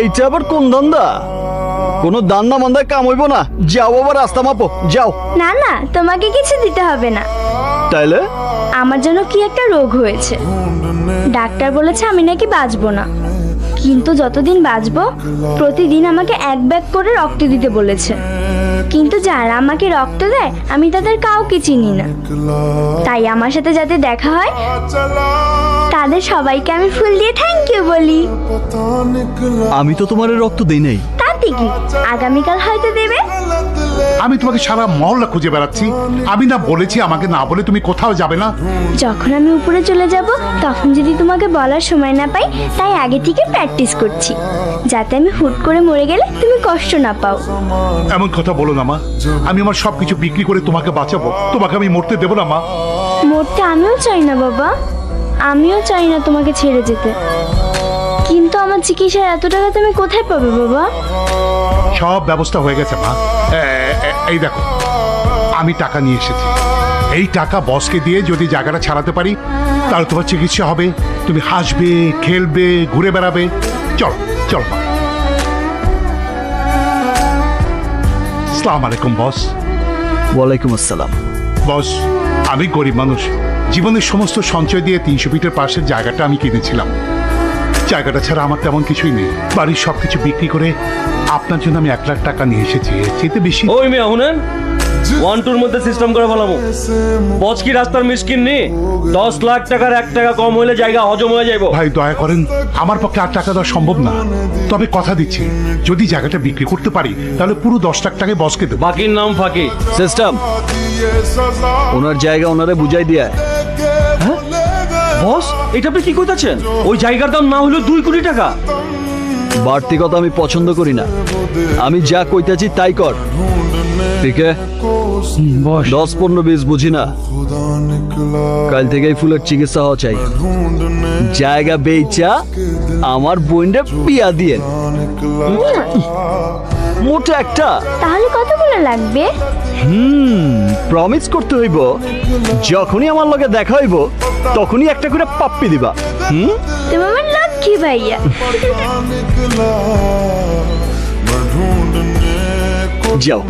এইটা আবার কোন ধান্দা? কোনো দান্না মান্দায় কাম হইব না। যাও বাবা, রাস্তা মাপো, যাও। না না, তোমাকে কিছু দিতে হবে না। তাইলে আমার জন্য কি একটা রোগ হয়েছে, ডাক্তার বলেছে আমি নাকি বাঁচবো না, কিন্তু যতদিন বাঁচবো প্রতিদিন আমাকে 1 ব্যাগ করে রক্ত দিতে বলেছে। কিন্তু যারা আমাকে রক্ত দেয় আমি তাদের কাউকে চিনি না, তাই আমার সাথে যাতে দেখা হয় তাদের সবাইকে আমি ফুল দিয়ে থ্যাংক ইউ বলি। আমি তো তোমার রক্ত দেই নাই। তাতে কি, আগামীকাল হয়তো দেবে। আমি তোমাকে সারা মহল্লা খুঁজে বেড়াচ্ছি, আমি না বলেছি আমাকে না বলে তুমি কোথাও যাবে না? যখন আমি উপরে চলে যাব তখন যদি তোমাকে বলার সময় না পাই, তাই আগে থেকে প্র্যাকটিস করছি, যাতে আমি হুট করে মরে গেলে তুমি কষ্ট না পাও। এমন কথা বলো না মা, আমি আমার সবকিছু বিক্রি করে তোমাকে বাঁচাবো, তোমাকে আমি মরতে দেবো না মা। মরতে আমিও চাই না বাবা, আমিও চাই না তোমাকে ছেড়ে যেতে, কিন্তু আমার চিকিৎসার এত টাকা তুমি কোথায় পাবে বাবা? সব ব্যবস্থা হয়ে গেছে মা। এই দেখো, আমি টাকা নিয়ে এসেছি। এই টাকা বসকে দিয়ে যদি জায়গাটা ছাড়াতে পারি তাহলে তোমার চিকিৎসা হবে, তুমি হাসবে, খেলবে, ঘুরে বেড়াবে। চল চল মা। আসসালামু আলাইকুম বস। ওয়ালাইকুম আসসালাম। বস, আমি গরিব মানুষ, জীবনের সমস্ত সঞ্চয় দিয়ে 300 ফিটের পাশের জায়গাটা আমি কিনেছিলাম। জায়গাটা ছাড়া আমার তেমন কিছুই নেই, বাড়ির সবকিছু বিক্রি করে আপনার জন্য আমি 1 লাখ টাকা নিয়ে এসেছি, এর চেয়ে বেশি। ওই মেয়ে শুনেন, 1-2 মধ্যে সিস্টেম করে ফেলামো। বস কি রাস্তার মিসকিন নি? 10 লাখ টাকার 1 টাকা কম হইলে জায়গা হজম হয়ে যাইব। ভাই দয়া করেন, আমার পক্ষে 8 টাকা দেওয়া সম্ভব না, তবে কথা দিচ্ছি যদি জায়গাটা বিক্রি করতে পারি তাহলে পুরো 10 লাখ টাকায় বসকে দেবো। বাকির নাম ফাঁকি। সিস্টেম, ওনার জায়গা ওনারে বুঝাই দিয়া। বস, এটা আপনি কি কইতাছেন? ওই জায়গার দাম না হলো 2 কোটি টাকা। বাড়তি কথা আমি পছন্দ করি না, আমি যা কইতাছি তাই কর। ঠিক আছে? 10-15-20 বুঝি না, কাল থেকেই ফুলের চিকিৎসা হওয়া চাই। জায়গা বেচা আমার বোনটা বিয়া দিয়ে মোটা একটা। তাহলে কতগুলো লাগবে? প্রমিস করতে হইব, যখনই আমার লগে দেখা হইব তখনই একটা করে পাপ্পি দিবা। তুমি আমার লক্ষ্মী ভাইয়া। যাও।